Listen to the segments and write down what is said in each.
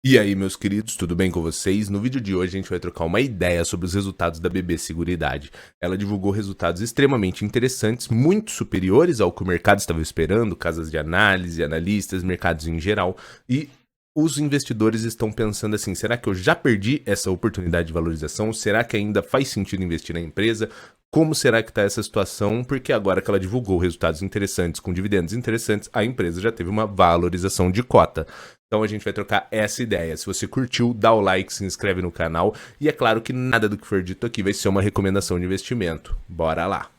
E aí, meus queridos, tudo bem com vocês? No vídeo de hoje a gente vai trocar uma ideia sobre os resultados da BB Seguridade. Ela divulgou resultados extremamente interessantes, muito superiores ao que o mercado estava esperando, casas de análise, analistas, mercados em geral, e os investidores estão pensando assim, será que eu já perdi essa oportunidade de valorização? Será que ainda faz sentido investir na empresa? Como será que está essa situação? Porque agora que ela divulgou resultados interessantes, com dividendos interessantes, a empresa já teve uma valorização de cota. Então a gente vai trocar essa ideia. Se você curtiu, dá o like, se inscreve no canal. E é claro que nada do que for dito aqui vai ser uma recomendação de investimento. Bora lá!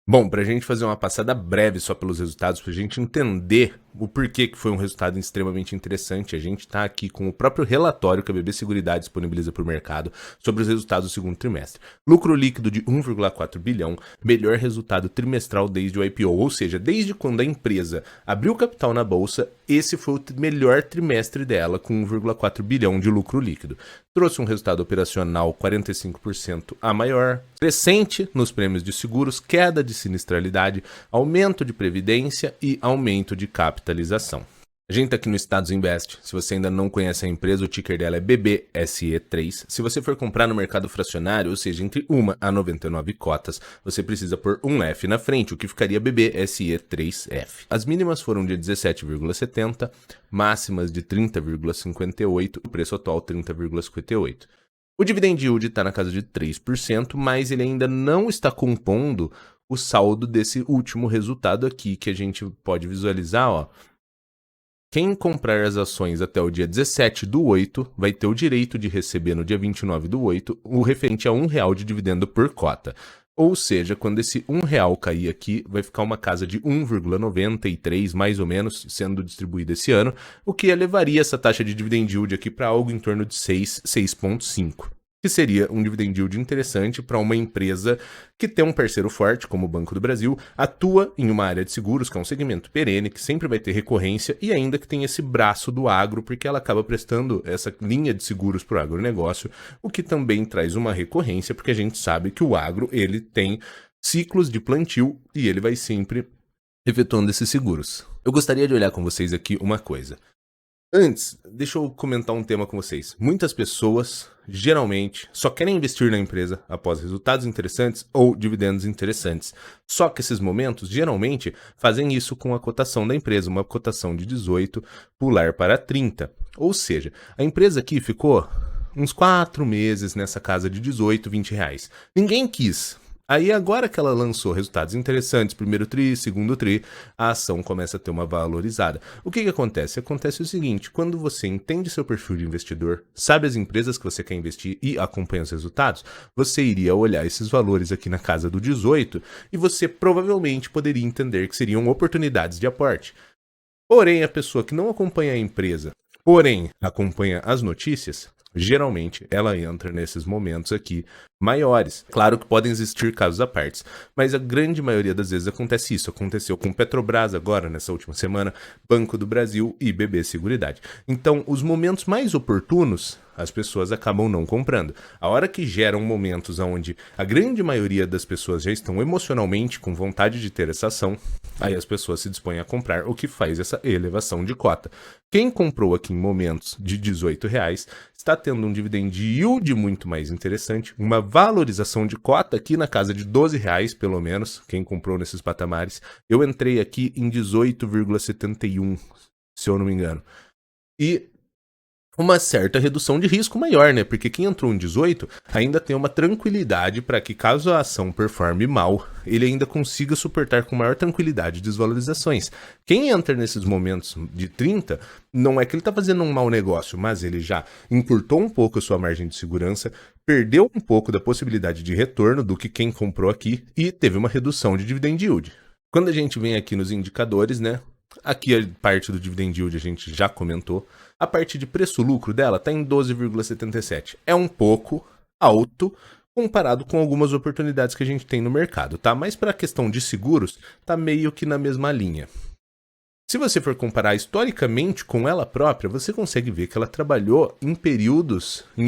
Bom, para a gente fazer uma passada breve só pelos resultados, para a gente entender o porquê que foi um resultado extremamente interessante, a gente está aqui com o próprio relatório que a BB Seguridade disponibiliza para o mercado sobre os resultados do segundo trimestre. Lucro líquido de 1,4 bilhão, melhor resultado trimestral desde o IPO, ou seja, desde quando a empresa abriu capital na bolsa, esse foi o melhor trimestre dela, com 1,4 bilhão de lucro líquido. Trouxe um resultado operacional 45% a maior, crescente nos prêmios de seguros, queda de sinistralidade, aumento de previdência e aumento de capitalização. A gente está aqui no Status Invest. Se você ainda não conhece a empresa, o ticker dela é BBSE3. Se você for comprar no mercado fracionário, ou seja, entre 1 a 99 cotas, você precisa pôr um F na frente, o que ficaria BBSE3F. As mínimas foram de 17,70, máximas de 30,58, o preço atual 30,58. O dividend yield está na casa de 3%, mas ele ainda não está compondo o saldo desse último resultado aqui, que a gente pode visualizar, ó. Quem comprar as ações até o dia 17/8 vai ter o direito de receber no dia 29/8 o referente a R$1 de dividendo por cota. Ou seja, quando esse R$1 cair aqui, vai ficar uma casa de 1,93 mais ou menos sendo distribuída esse ano, o que elevaria essa taxa de dividend yield aqui para algo em torno de 6,5. Que seria um dividend yield interessante para uma empresa que tem um parceiro forte, como o Banco do Brasil, atua em uma área de seguros, que é um segmento perene, que sempre vai ter recorrência, e ainda que tem esse braço do agro, porque ela acaba prestando essa linha de seguros para o agronegócio, o que também traz uma recorrência, porque a gente sabe que o agro ele tem ciclos de plantio e ele vai sempre efetuando esses seguros. Eu gostaria de olhar com vocês aqui uma coisa. Antes, deixa eu comentar um tema com vocês. Muitas pessoas, geralmente, só querem investir na empresa após resultados interessantes ou dividendos interessantes. Só que esses momentos, geralmente, fazem isso com a cotação da empresa, uma cotação de 18 pular para 30. Ou seja, a empresa aqui ficou uns 4 meses nessa casa de 18, 20 reais. Ninguém quis. Aí agora que ela lançou resultados interessantes, primeiro tri, segundo tri, a ação começa a ter uma valorizada. O que acontece? Acontece o seguinte, quando você entende seu perfil de investidor, sabe as empresas que você quer investir e acompanha os resultados, você iria olhar esses valores aqui na casa do 18 e você provavelmente poderia entender que seriam oportunidades de aporte. Porém, a pessoa que não acompanha a empresa, porém acompanha as notícias, geralmente ela entra nesses momentos aqui maiores. Claro que podem existir casos à parte, mas a grande maioria das vezes acontece isso. Aconteceu com Petrobras agora, nessa última semana, Banco do Brasil e BB Seguridade. Então, os momentos mais oportunos, as pessoas acabam não comprando. A hora que geram momentos onde a grande maioria das pessoas já estão emocionalmente com vontade de ter essa ação, aí as pessoas se dispõem a comprar, o que faz essa elevação de cota. Quem comprou aqui em momentos de R$18 está tendo um dividend yield muito mais interessante, uma valorização de cota aqui na casa de R$12 pelo menos, quem comprou nesses patamares. Eu entrei aqui em 18,71, se eu não me engano. E uma certa redução de risco maior, né? Porque quem entrou em 18 ainda tem uma tranquilidade para que, caso a ação performe mal, ele ainda consiga suportar com maior tranquilidade desvalorizações. Quem entra nesses momentos de 30, não é que ele está fazendo um mau negócio, mas ele já encurtou um pouco a sua margem de segurança, perdeu um pouco da possibilidade de retorno do que quem comprou aqui e teve uma redução de dividend yield. Quando a gente vem aqui nos indicadores, né? Aqui a parte do dividend yield a gente já comentou. A parte de preço-lucro dela está em 12,77. É um pouco alto comparado com algumas oportunidades que a gente tem no mercado, tá? Mas para a questão de seguros, tá meio que na mesma linha. Se você for comparar historicamente com ela própria, você consegue ver que ela trabalhou em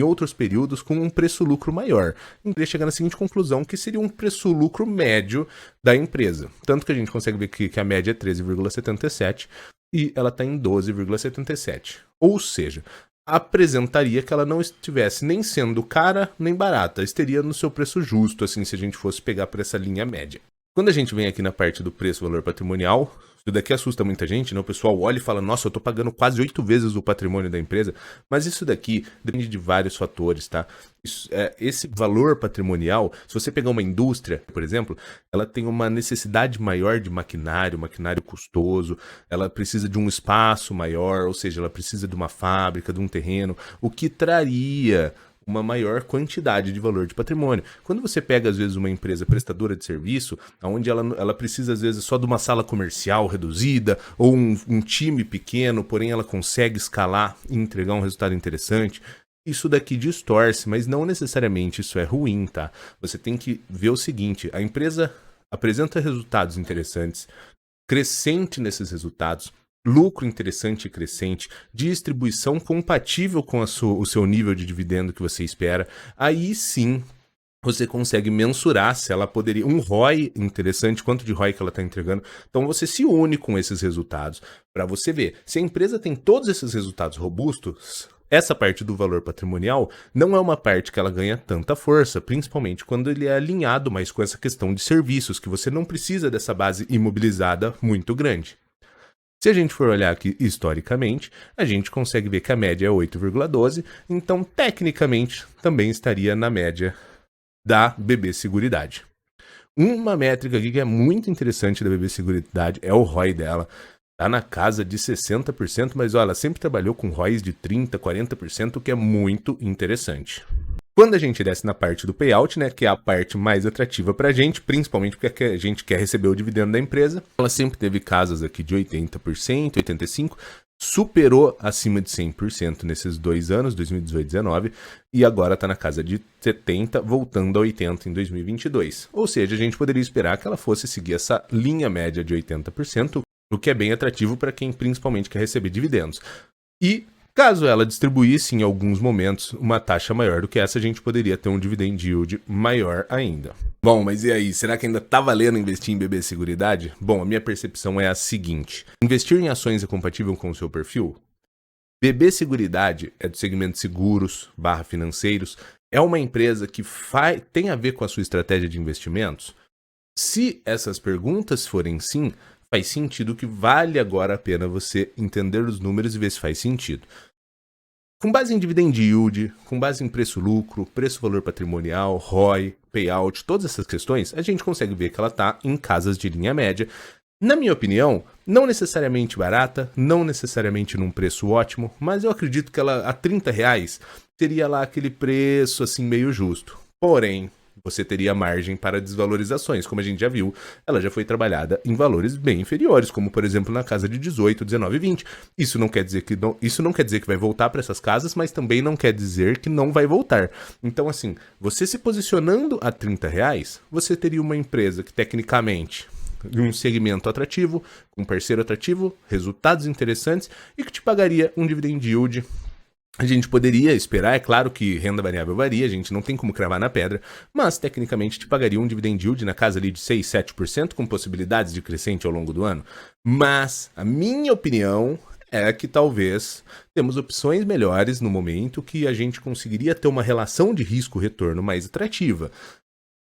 outros períodos, com um preço-lucro maior. Então, chegar na seguinte conclusão, que seria um preço-lucro médio da empresa. Tanto que a gente consegue ver que a média é 13,77 e ela está em 12,77. Ou seja, apresentaria que ela não estivesse nem sendo cara nem barata, estaria no seu preço justo, assim, se a gente fosse pegar por essa linha média. Quando a gente vem aqui na parte do preço-valor patrimonial, isso daqui assusta muita gente, né? O pessoal olha e fala, nossa, eu tô pagando quase 8 vezes o patrimônio da empresa, mas isso daqui depende de vários fatores, tá? Esse valor patrimonial, se você pegar uma indústria, por exemplo, ela tem uma necessidade maior de maquinário custoso, ela precisa de um espaço maior, ou seja, ela precisa de uma fábrica, de um terreno, o que traria uma maior quantidade de valor de patrimônio. Quando você pega, às vezes, uma empresa prestadora de serviço, onde ela precisa, às vezes, só de uma sala comercial reduzida, ou um time pequeno, porém ela consegue escalar e entregar um resultado interessante, isso daqui distorce, mas não necessariamente isso é ruim, tá? Você tem que ver o seguinte, a empresa apresenta resultados interessantes, crescente nesses resultados, lucro interessante e crescente, distribuição compatível com o seu nível de dividendo que você espera, aí sim você consegue mensurar se ela poderia... Um ROI interessante, quanto de ROI que ela está entregando. Então você se une com esses resultados para você ver. Se a empresa tem todos esses resultados robustos, essa parte do valor patrimonial não é uma parte que ela ganha tanta força, principalmente quando ele é alinhado mais com essa questão de serviços, que você não precisa dessa base imobilizada muito grande. Se a gente for olhar aqui historicamente, a gente consegue ver que a média é 8,12, então tecnicamente também estaria na média da BB Seguridade. Uma métrica aqui que é muito interessante da BB Seguridade é o ROI dela. Tá na casa de 60%, mas olha, ela sempre trabalhou com ROIs de 30%, 40%, o que é muito interessante. Quando a gente desce na parte do payout, né, que é a parte mais atrativa pra gente, principalmente porque a gente quer receber o dividendo da empresa, ela sempre teve casas aqui de 80%, 85%, superou acima de 100% nesses 2 anos, 2018 e 2019, e agora está na casa de 70%, voltando a 80% em 2022. Ou seja, a gente poderia esperar que ela fosse seguir essa linha média de 80%, o que é bem atrativo para quem principalmente quer receber dividendos. E caso ela distribuísse em alguns momentos uma taxa maior do que essa, a gente poderia ter um dividend yield maior ainda. Bom, mas e aí, será que ainda tá valendo investir em BB Seguridade? Bom, a minha percepção é a seguinte: investir em ações é compatível com o seu perfil? BB Seguridade é do segmento seguros / financeiros, é uma empresa que tem a ver com a sua estratégia de investimentos? Se essas perguntas forem sim, faz sentido que vale agora a pena você entender os números e ver se faz sentido. Com base em dividend yield, com base em preço-lucro, preço-valor patrimonial, ROI, payout, todas essas questões, a gente consegue ver que ela está em casas de linha média. Na minha opinião, não necessariamente barata, não necessariamente num preço ótimo, mas eu acredito que ela a R$30 teria lá aquele preço assim meio justo. Porém, você teria margem para desvalorizações, como a gente já viu, ela já foi trabalhada em valores bem inferiores, como por exemplo na casa de 18, 19 e 20. Isso não quer dizer que vai voltar para essas casas, mas também não quer dizer que não vai voltar. Então assim, você se posicionando a R$30, você teria uma empresa que tecnicamente de um segmento atrativo, com um parceiro atrativo, resultados interessantes e que te pagaria um dividend yield. A gente poderia esperar, é claro que renda variável varia, a gente não tem como cravar na pedra, mas tecnicamente te pagaria um dividend yield na casa ali de 6, 7%, com possibilidades de crescente ao longo do ano. Mas a minha opinião é que talvez temos opções melhores no momento que a gente conseguiria ter uma relação de risco-retorno mais atrativa.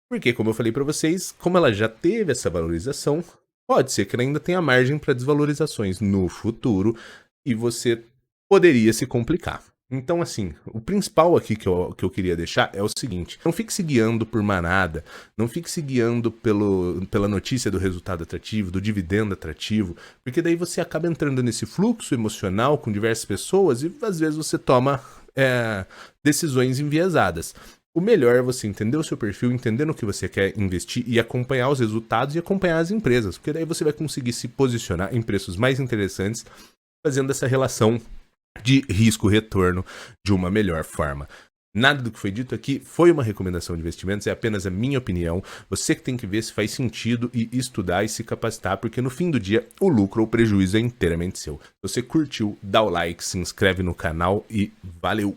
Porque, como eu falei para vocês, como ela já teve essa valorização, pode ser que ela ainda tenha margem para desvalorizações no futuro e você poderia se complicar. Então, assim, o principal aqui que eu queria deixar é o seguinte: não fique se guiando por manada, não fique se guiando pela notícia do resultado atrativo, do dividendo atrativo, porque daí você acaba entrando nesse fluxo emocional com diversas pessoas e às vezes você toma decisões enviesadas. O melhor é você entender o seu perfil, entender no que você quer investir e acompanhar os resultados e acompanhar as empresas, porque daí você vai conseguir se posicionar em preços mais interessantes, fazendo essa relação de risco-retorno de uma melhor forma. Nada do que foi dito aqui foi uma recomendação de investimentos, é apenas a minha opinião. Você que tem que ver se faz sentido e estudar e se capacitar, porque no fim do dia o lucro ou o prejuízo é inteiramente seu. Se você curtiu, dá o like, se inscreve no canal e valeu!